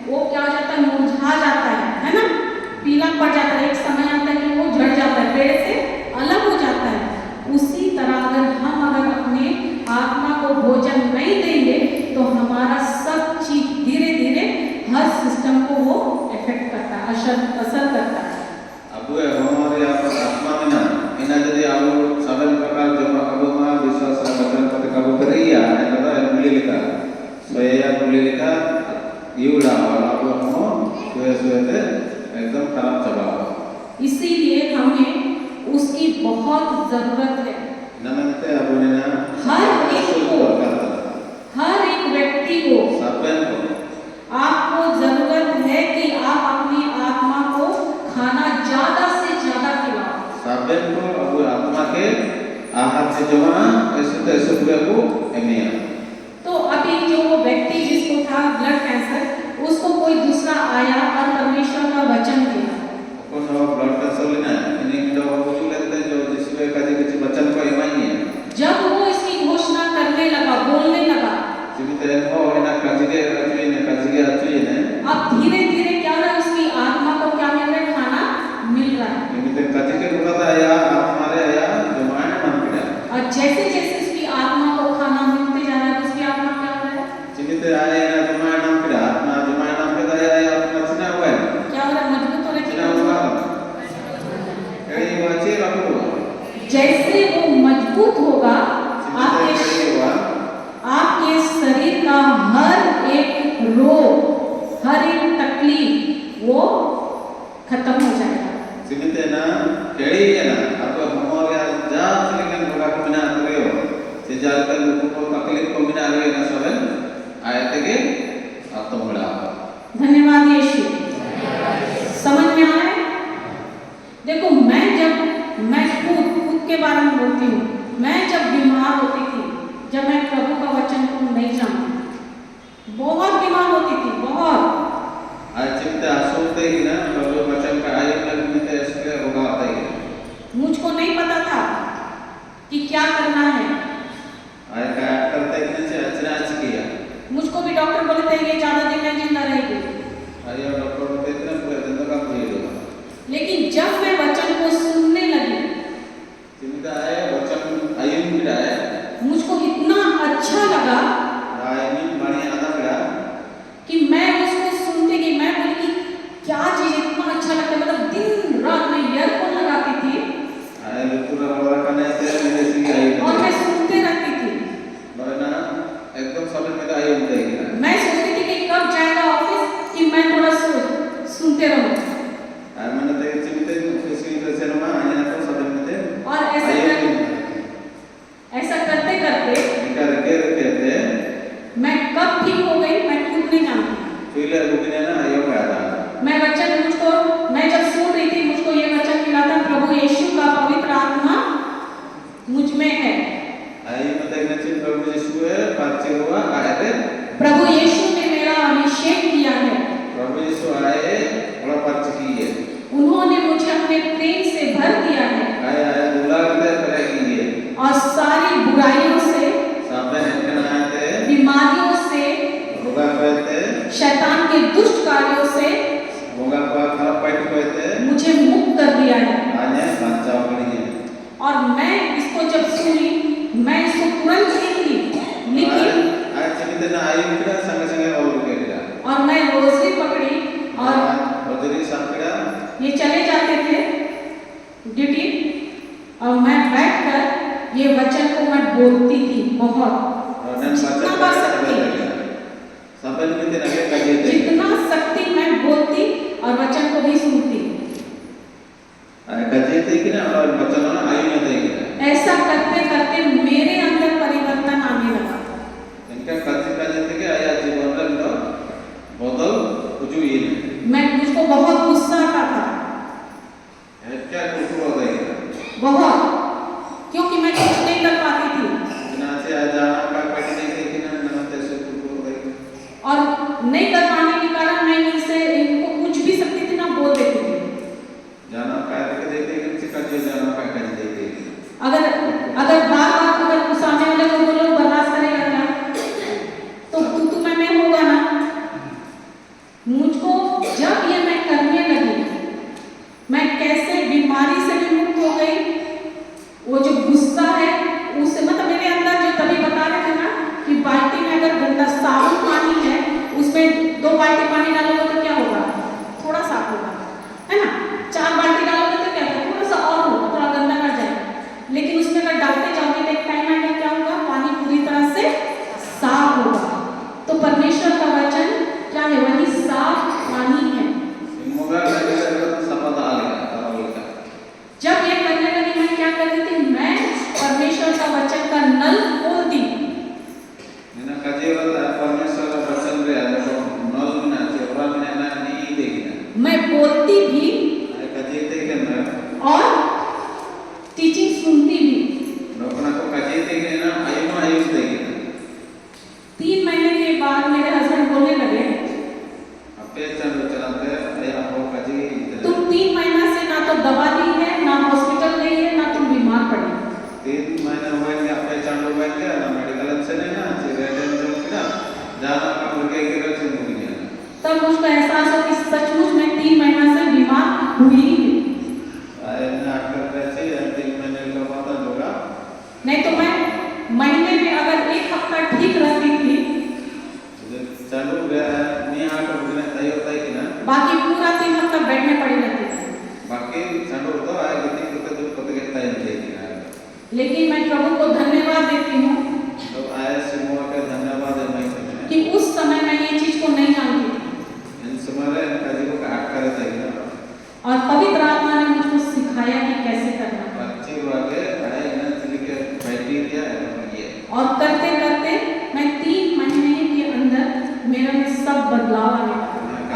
वो क्या हो जाता है, मुरझा जाता है ना, पीला पड़ जाता है, एक समय आता है कि वो झड़ जाता है, पेड़ से अलग हो जाता है। उसी तरह अगर अपने आत्मा को भोजन नहीं देंगे तो हमारा सब चीज धीरे धीरे हर सिस्टम युड़ा वाला वो हमो सुए एकदम खराब चबा। इसीलिए हमें उसकी बहुत जरूरत है। नमस्ते अबुने ना हर एक व्यक्ति को आपको जरूरत है कि आप अपनी आत्मा को खाना ज्यादा से ज्यादा खिलाओ। साबेन को अब आत्मा के आहार से जमा ऐसे पूरे को एमिया। तो अभी जो वो व्यक्ति जिसको था ब्लड कैंसर, उसको कोई दूसरा आया और परमेश्वर का वचन दिया। कौन सा ब्लड कैंसर लेना है? इन्हीं की दवा को लेते हैं जो जिसमें कभी किसी बच्चन को एमाई है। जब वो इसकी घोषणा करने लगा, बोलने लगा, अब धीरे धीरे क्या रहा, उसकी आत्मा को क्या मिल रहा है? खाना मिल रहा है। और जैसे जैसे उसकी आत्मा को खाना मिलते जा रहा है, उसकी आत्मा क्या हो रहा है? क्या हो रहा है? मजबूत हो रहा है। जैसे वो मजबूत होगा, आपके शरीर का हर एक रोग, हर एक तकलीफ वो खत्म हो जाएगा। सिमितेना केड़ी है ना आपको हमारे जात लेकिन होगा को बिना करे हो से जात लोगों को तकलीफ को बिना रहे ना सबन आयत के आत्मबड़ा। धन्यवाद यीशु। समझ में आ रहा है? देखो, मैं खुद के बारे में बोलती हूँ। मैं जब बीमार होती थी, जब मैं प्रभु का वचन को नहीं जानती, बहुत बीमार होती थी, बहुत। आज चिंता सोचते ही ना प्रभु वचन का आयत में ऐसे होगा आता ही। मुझको नहीं पता था कि क्या करना है। आय का करते कि से अचना किया। मुझको भी डॉक्टर बोले थे ये ज्यादा दिन नहीं जिंदा रहेगी। आया डॉक्टर बोलते इतना पूरे जिंदगी का कोई होगा। लेकिन जब मैं वचन को सुनने लगी, चिंता है वचन आयुन मिला है, मुझको इतना अच्छा लगा कि मैं उसको सुनते गई। मैं बोली कि क्या चीज इतना अच्छा लगता है, मतलब दिन रात में ईयरफोन लगाती थी और मैं सुनते रहती थी। एकदम समय में आई होता है। मैं सोचती थी कि कब जाएगा ऑफिस कि मैं थोड़ा सुनते रहूं। मैंने तो चिंता किसी से ना आया तो सब में थे और ऐसा करते करते मैं कब ठीक हो गई मैं खुद नहीं जानती। मैं वचन मैं जब सुन रही थी, मुझको ये वचन मिला था, प्रभु यीशु का पवित्र आत्मा मुझ में है। प्रभु यीशु ने मेरा अभिषेक किया है। प्रभु यीशु आए बड़ा पर्च की है। उन्होंने मुझे अपने प्रेम से भर दिया है। और सारी बुराइयों से, बीमारियों से, शैतान के दुष्ट कार्यों से मुझे मुक्त कर दिया है। और मैं इसको जब सुनी, मैं इसको तुरंत लिखी और मैं रोजरी पकड़ी और ये चले जाते थे ड्यूटी, और मैं बैठकर ये वचन को मैं बोलती थी बहुत, जितना शक्ति मैं बोलती और वचन को भी सुनती। ऐसा करते करते मेरे अंदर परिवर्तन आने लगा। मुझको बहुत गुस्सा आता था, बहुत, क्योंकि मैं कुछ नहीं कर पाती थी और नहीं कर पाने के कारण मैं इनको कुछ भी सकती थी ना बोल देती थी। अगर बार सामने वाले को बोलो बर्दाश्त करेगा क्या, तो तू मैं होगा ना। मुझको जब ये मैं करने लगी, मैं कैसे बीमारी से भी मुक्त हो गई। वो जो गुस्सा है उससे, मतलब मेरे अंदर जो तभी बता रहे थे ना कि बाल्टी में अगर गंदा साबुन पानी है, उसमें 2 बाल्टी पानी डालोगे तो क्या होगा? थोड़ा साफ होगा, है ना। 4 बाल्टी डालोगे तो क्या होगा? थोड़ा सा और होगा, थोड़ा गंदा कर जाएगा। लेकिन उसमें अगर डालते जाओगे तो एक टाइम आएगा क्या होगा? पानी पूरी तरह से साफ होगा। तो परमेश्वर का वचन क्या है? पे चंडो चलाते आया हो काजी तुम 3 महीना से ना तो दवा ली है, ना हॉस्पिटल गई है, ना तुम बीमार पड़ी। 3 महीने हुए क्या पे चंडो बैठ गया ना मेडिकल से नहीं ना चिरेडन जो किया जाना काम के के चिंता नहीं है। तब मुझको एहसास हो कि सचमुच में 3 महीना से बीमार हुई ही आए ना डॉक्टर से 3 महीने का पता होगा। नहीं तो मैं महीने में अगर 1 हफ्ता ठीक रहती थी, चालू गया नहीं आटा बुझने तय होता है कि ना बाकी पूरा 3 हफ्ता बेड में पड़ी रहती थी। बाकी चालू तो आए कितनी कुछ दूर पता करता है कि ना। लेकिन मैं प्रभु को धन्यवाद देती हूँ तो आए सिमोआ का धन्यवाद है मैं समझे कि उस समय मैं ये चीज को नहीं जानती थी इन समय काजी को काट कर था कि ना और पवित्र आत्मा ने मुझको सिखाया कि कैसे करना है। बच्चे वाले आए ना तरीके बैठी दिया ये और करते करते मैं 3 महीने के अंदर मेरे में सब बदलाव आने लगा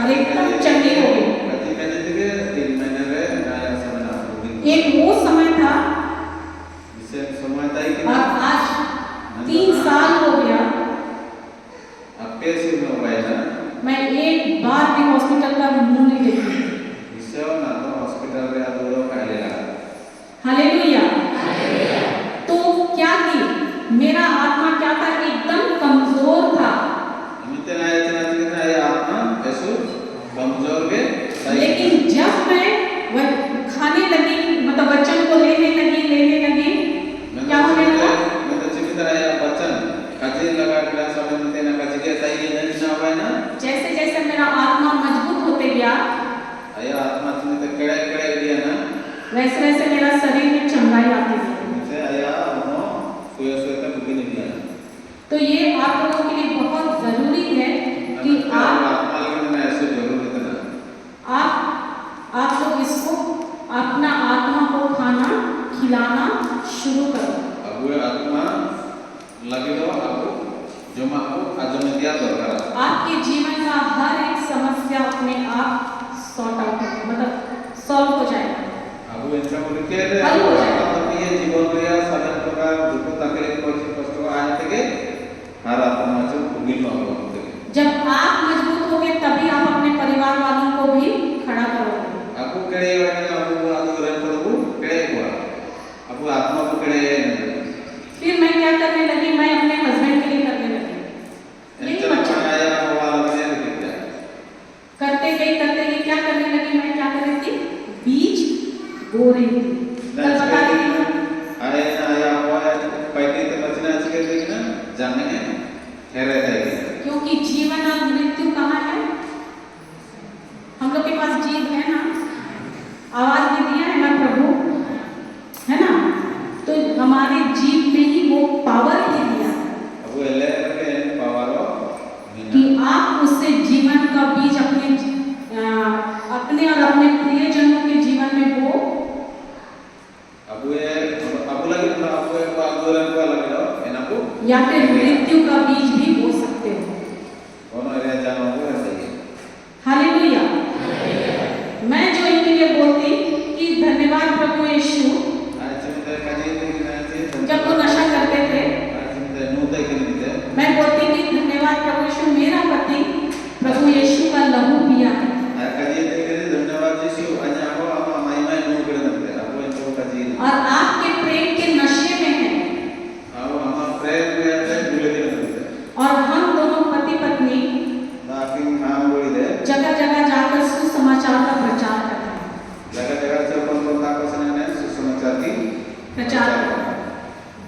और एकदम चंगी हो गई। काजी कहने थे 3 महीने में आया समय ना एक वो समय था जिसे समय था कि और आज 3 साल हो गया। अब कैसे में हुआ है ना मैं एक बार भी हॉस्पिटल का मुंह नहीं देखी। इससे ना तो हॉस्पिटल में आदमी लोग आए लगा। हालेलुया। तो क्या की मेरा आत्मा क्या था, एकदम कमजोर था। इतना ये आत्मा ऐसो कमजोर के लेकिन जब मैं वह खाने लगी, मतलब वचन को लेने लगी क्या होने लगा? मैं तो अच्छी तरह ये वचन काजी लगा क्लास में तो तेना काजी के सही नहीं ना हुआ है ना। जैसे जैसे मेरा आत्मा मजबूत होते गया, आया आत्मा तुमने तो कड़े दिया ना वैसे वैसे मेरा शरीर में चंगाई आती गई। मुझे आया उन्हों सोए तक भी नहीं दिया। तो ये आप लोगों के लिए बहुत जरूरी है कि आप लोग इसको अपना आत्मा को खाना खिलाना शुरू करो। अब वो आत्मा लगे दो आपको जो माँ को आज में दिया दरकार। आपके जीवन का हर एक समस्या अपने आप सॉर्ट आउट हो, मतलब सॉल्व हो जाएगा। अब वो इनका बोल के ये जीवन में या साधन प्रकार दुख तकलीफ कष्ट आए थे हर आत्मा से भूमिल होते। जब आप मजबूत होगे तभी आप अपने परिवार वालों को भी खड़ा करोगे। आपको कड़े वाले आपको आदुरन को कड़े हुआ आपको आत्मा को कड़े। फिर मैं क्या करने लगी, मैं अपने हस्बैंड के लिए करने लगी। करते गई क्या करने लगी, मैं क्या कर रही थी, बीज बो रही थी। कल बता रही थी आया हुआ पैटे तो बचना चाहिए ना जानने के ठहरे थे क्योंकि जीवन और मृत्यु कहाँ है? हम लोग के पास जीव है ना, आवाज भी दिया है ना प्रभु, है ना? तो हमारे जीव में ही वो पावर ही दिया अब वो ले के पावर कि आप उससे जीवन का बीज अपने और अपने प्रियजनों के जीवन में बो। अब लगे तो आपको आंदोलन को लगे है ना को या फिर मृत्यु का बीज भी बो सकते हो। कौन एरिया जाना होगा सही। हालेलुया। मैं जो इनके लिए बोलती कि धन्यवाद प्रभु यीशु, जब वो नशा करते थे मैं बोलती कि धन्यवाद प्रभु यीशु, मेरा पति प्रभु यीशु का लहू पिया है। और आपके प्रेम के नशे में है। और हम दोनों पति पत्नी जगह जगह जाकर सुसमाचार का प्रचार करते हैं। प्रचार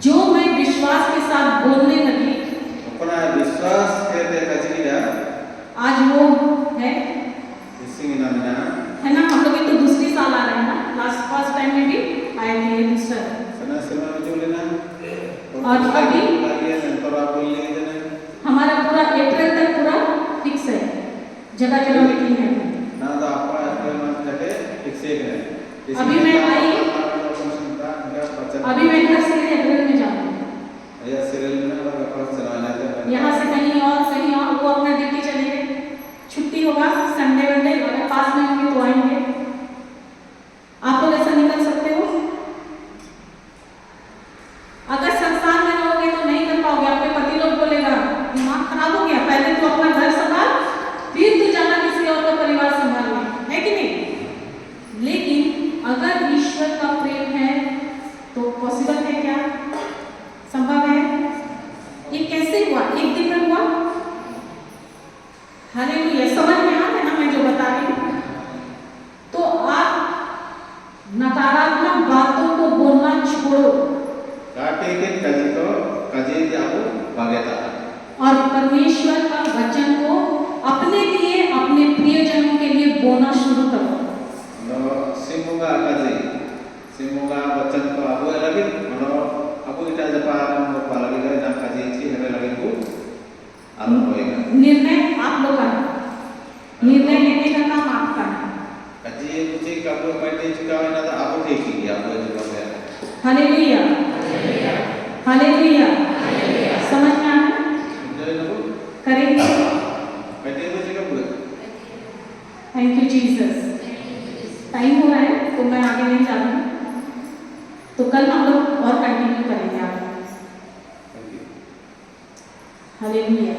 जो मैं विश्वास के साथ बोलने लगी, अपना विश्वास आज वो है ना। हम लोग तो दूसरी साल आ रहे हैं ना, लास्ट फर्स्ट टाइम में भी आए थे, ये दूसरा। और अभी हमारा पूरा अप्रैल तक पूरा फिक्स है, जगह जगह मीटिंग है ना तो आपका अप्रैल मंथ तक फिक्स है। अभी मैं आई, अभी मैं घर से अप्रैल में जाऊँगी। यहाँ से कहीं और वो अपना ड्यूटी चलेंगे, छुट्टी होगा संडे वनडे, अगर पास में होंगे तो आएंगे। आप लोग ऐसा निकल सकते हो? अगर संसार में रहोगे तो नहीं कर पाओगे। आपके पति लोग बोलेगा दिमाग खराब हो गया, पहले तो अपना घर संभाल, फिर तू जाना किसी और बोलना शुरू करो। semoga kaji, semoga bacaan ko abu lagi, abu kita japa akan ko lagi dari nak kaji ini hebe lagi bu, alam hoega. निर्णय आप लोग का है। निर्णय लेने का काम आपका है। Kaji कुछ kabu paiti juga ina ta abu ठीक ही abu juga है। Hallelujah, hallelujah. समझ में आ रहा है? करेंगे। paiti itu juga bu। Thank you Jesus. Time हो रहा है तो मैं आगे नहीं जा रही हूँ, तो कल हम लोग और कंटिन्यू करेंगे आगे। हालेलुया।